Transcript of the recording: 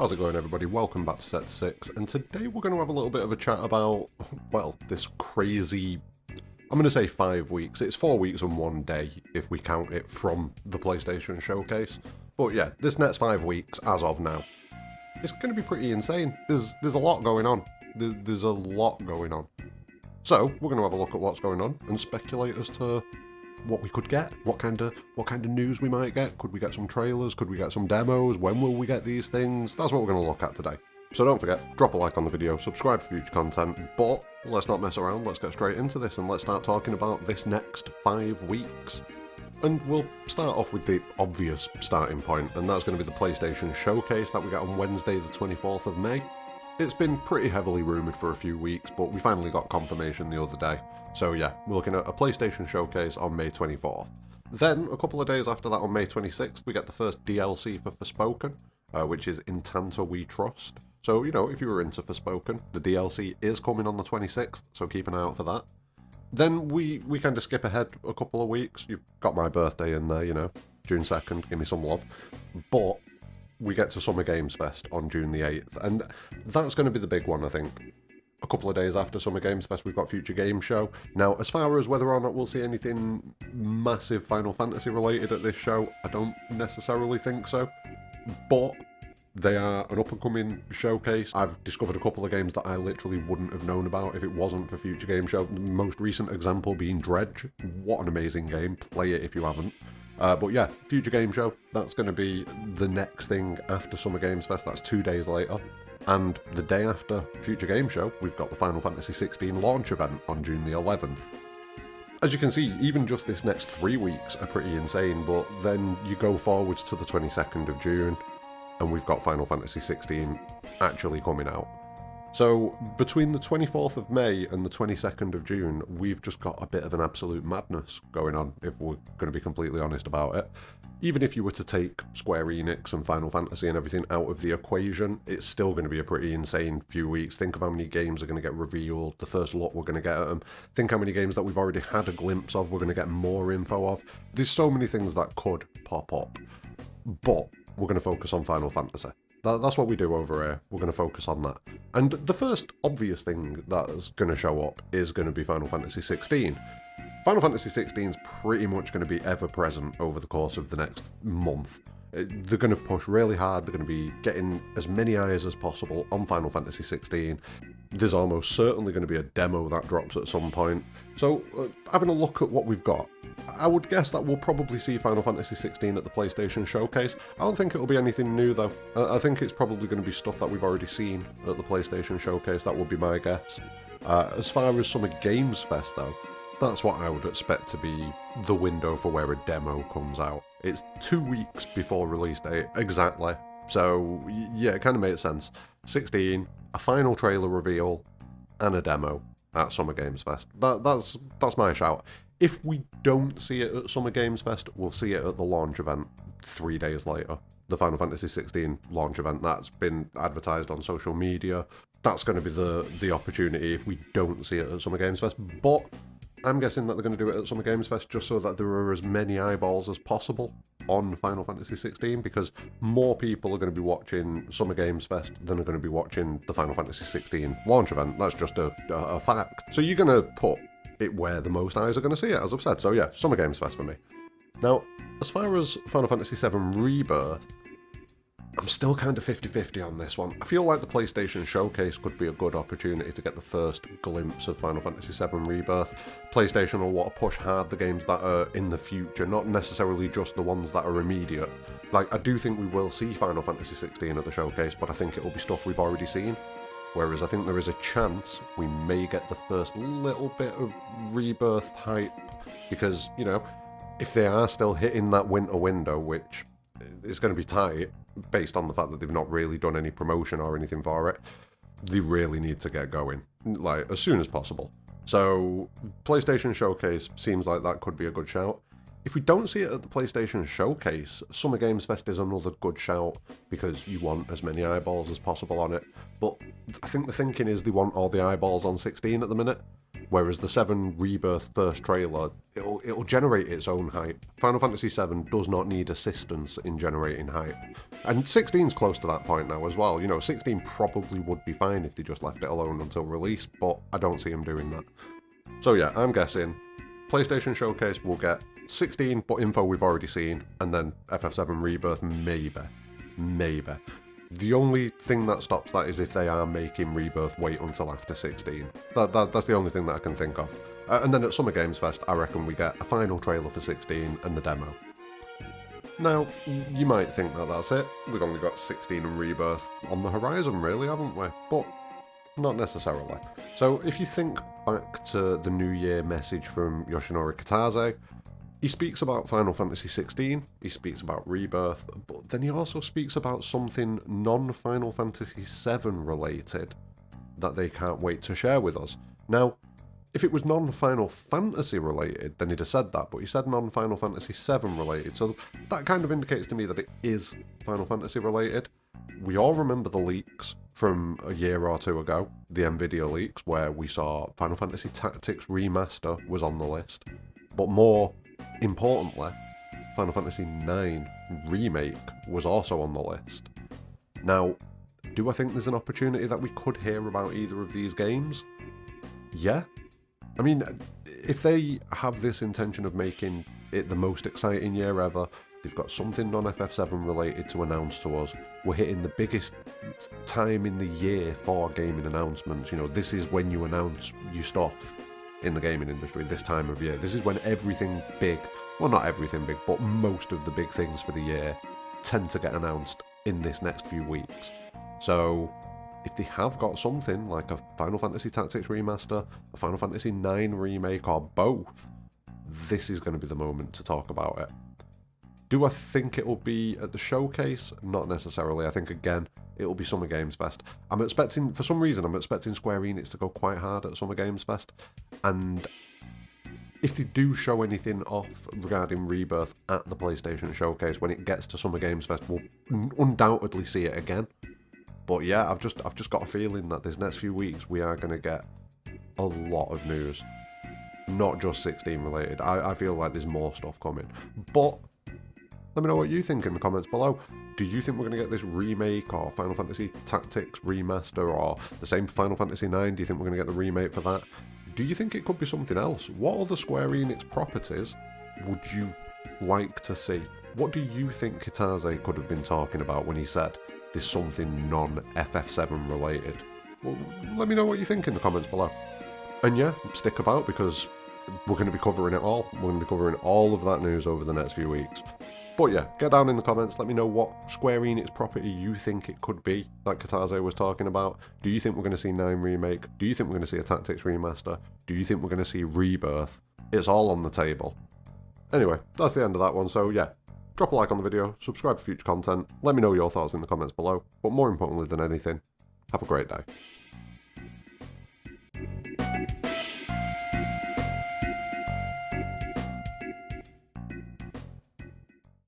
How's it going, everybody? Welcome back to Set 6, and today we're going to have a little bit of a chat about, well, this crazy, I'm going to say 5 weeks. It's 4 weeks and 1 day if we count it from the PlayStation Showcase. But yeah, this next 5 weeks, as of now, it's going to be pretty insane. There's a lot going on. There's a lot going on. So, we're going to have a look at what's going on and speculate as to what we could get, what kind of news we might get. Could we get some trailers? Could we get some demos? When will we get these things? That's what we're going to look at today. So don't forget, drop a like on the video, subscribe for future content, but let's not mess around, let's get straight into this and let's start talking about this next 5 weeks. And we'll start off with the obvious starting point, and that's going to be the PlayStation Showcase that we get on Wednesday the 24th of May. It's been pretty heavily rumoured for a few weeks, but we finally got confirmation the other day. So yeah, we're looking at a PlayStation Showcase on May 24th. Then, a couple of days after that on May 26th, we get the first DLC for Forspoken, which is In Tanta We Trust. So, you know, if you were into Forspoken, the DLC is coming on the 26th, so keep an eye out for that. Then we kind of skip ahead a couple of weeks. You've got my birthday in there, you know, June 2nd, give me some love. But we get to Summer Games Fest on June the 8th, and that's going to be the big one, I think. A couple of days after Summer Games Fest, we've got Future Game Show. Now, as far as whether or not we'll see anything massive Final Fantasy related at this show, I don't necessarily think so. But they are an up-and-coming showcase. I've discovered a couple of games that I literally wouldn't have known about if it wasn't for Future Game Show. The most recent example being Dredge. What an amazing game. Play it if you haven't. But yeah, Future Game Show, that's going to be the next thing after Summer Games Fest. That's 2 days later. And the day after Future Game Show, we've got the Final Fantasy XVI launch event on June the 11th. As you can see, even just this next 3 weeks are pretty insane, but then you go forwards to the 22nd of June, and we've got Final Fantasy XVI actually coming out. So, between the 24th of May and the 22nd of June, we've just got a bit of an absolute madness going on, if we're going to be completely honest about it. Even if you were to take Square Enix and Final Fantasy and everything out of the equation, it's still going to be a pretty insane few weeks. Think of how many games are going to get revealed, the first look we're going to get at them. Think how many games that we've already had a glimpse of, we're going to get more info of. There's so many things that could pop up. But we're going to focus on Final Fantasy. That's what we do over here. We're going to focus on that. And the first obvious thing that's going to show up is going to be Final Fantasy XVI. Final Fantasy XVI is pretty much going to be ever-present over the course of the next month. They're going to push really hard. They're going to be getting as many eyes as possible on Final Fantasy XVI. There's almost certainly going to be a demo that drops at some point. So, having a look at what we've got, I would guess that we'll probably see Final Fantasy XVI at the PlayStation Showcase. I don't think it'll be anything new, though. I think it's probably going to be stuff that we've already seen at the PlayStation Showcase. That would be my guess. As far as Summer Games Fest, though, that's what I would expect to be the window for where a demo comes out. It's 2 weeks before release date, exactly. So, yeah, it kind of made sense. 16, a final trailer reveal, and a demo at Summer Games Fest. That's my shout. If we don't see it at Summer Games Fest, we'll see it at the launch event 3 days later. The Final Fantasy XVI launch event, that's been advertised on social media. That's going to be the opportunity if we don't see it at Summer Games Fest. But I'm guessing that they're going to do it at Summer Games Fest just so that there are as many eyeballs as possible on Final Fantasy XVI, because more people are going to be watching Summer Games Fest than are going to be watching the Final Fantasy XVI launch event. That's just a fact. So you're going to put it where the most eyes are going to see it, as I've said. So yeah, Summer Games Fest for me. Now, as far as Final Fantasy VII Rebirth, I'm still kind of 50-50 on this one. I feel like the PlayStation Showcase could be a good opportunity to get the first glimpse of Final Fantasy VII Rebirth. PlayStation will want to push hard the games that are in the future, not necessarily just the ones that are immediate. Like, I do think we will see Final Fantasy XVI at the showcase, but I think it will be stuff we've already seen. Whereas I think there is a chance we may get the first little bit of Rebirth hype, because, you know, if they are still hitting that winter window, which is going to be tight, based on the fact that they've not really done any promotion or anything for it, they really need to get going, like, as soon as possible. So, PlayStation Showcase seems like that could be a good shout. If we don't see it at the PlayStation Showcase, Summer Games Fest is another good shout because you want as many eyeballs as possible on it. But I think the thinking is they want all the eyeballs on 16 at the minute, whereas the VII Rebirth first trailer, it'll generate its own hype. Final Fantasy VII does not need assistance in generating hype. And 16's close to that point now as well. You know, 16 probably would be fine if they just left it alone until release, but I don't see them doing that. So yeah, I'm guessing PlayStation Showcase will get 16, but info we've already seen, and then FF7 Rebirth, maybe. The only thing that stops that is if they are making Rebirth wait until after 16. That's the only thing that I can think of. And then at Summer Games Fest, I reckon we get a final trailer for 16 and the demo. Now, you might think that that's it. We've only got 16 and Rebirth on the horizon, really, haven't we? But not necessarily. So if you think back to the New Year message from Yoshinori Kitase, he speaks about Final Fantasy XVI, he speaks about Rebirth, but then he also speaks about something non-Final Fantasy VII related that they can't wait to share with us. Now, if it was non-Final Fantasy related, then he'd have said that, but he said non-Final Fantasy VII related, so that kind of indicates to me that it is Final Fantasy related. We all remember the leaks from a year or two ago, the NVIDIA leaks, where we saw Final Fantasy Tactics Remaster was on the list, but more importantly, Final Fantasy IX Remake was also on the list. Now, do I think there's an opportunity that we could hear about either of these games? Yeah. I mean, if they have this intention of making it the most exciting year ever, they've got something non-FF7 related to announce to us, we're hitting the biggest time in the year for gaming announcements. You know, this is when you announce your stuff in the gaming industry, this time of year. This is when everything big, well, not everything big, but most of the big things for the year tend to get announced in this next few weeks. So if they have got something like a Final Fantasy Tactics Remaster, a Final Fantasy IX Remake, or both, this is going to be the moment to talk about it. Do I think it'll be at the showcase? Not necessarily. I think, again, it'll be Summer Games Fest. For some reason, I'm expecting Square Enix to go quite hard at Summer Games Fest. And if they do show anything off regarding Rebirth at the PlayStation Showcase, when it gets to Summer Games Fest, we'll undoubtedly see it again. But yeah, I've just got a feeling that this next few weeks we are going to get a lot of news. Not just 16 related. I feel like there's more stuff coming. But let me know what you think in the comments below. Do you think we're going to get this remake or Final Fantasy Tactics Remaster, or the same Final Fantasy IX? Do you think we're going to get the remake for that? Do you think it could be something else? What other Square Enix properties would you like to see? What do you think Kitase could have been talking about when he said there's something non-FF7 related? Well, let me know what you think in the comments below. And yeah, stick about because we're going to be covering it all. We're going to be covering all of that news over the next few weeks. But yeah, get down in the comments, let me know what Square Enix property you think it could be that Kitase was talking about. Do you think we're going to see 9 Remake? Do you think we're going to see a Tactics Remaster? Do you think we're going to see Rebirth? It's all on the table. Anyway, that's the end of that one, so yeah, drop a like on the video, subscribe for future content, let me know your thoughts in the comments below, but more importantly than anything, have a great day.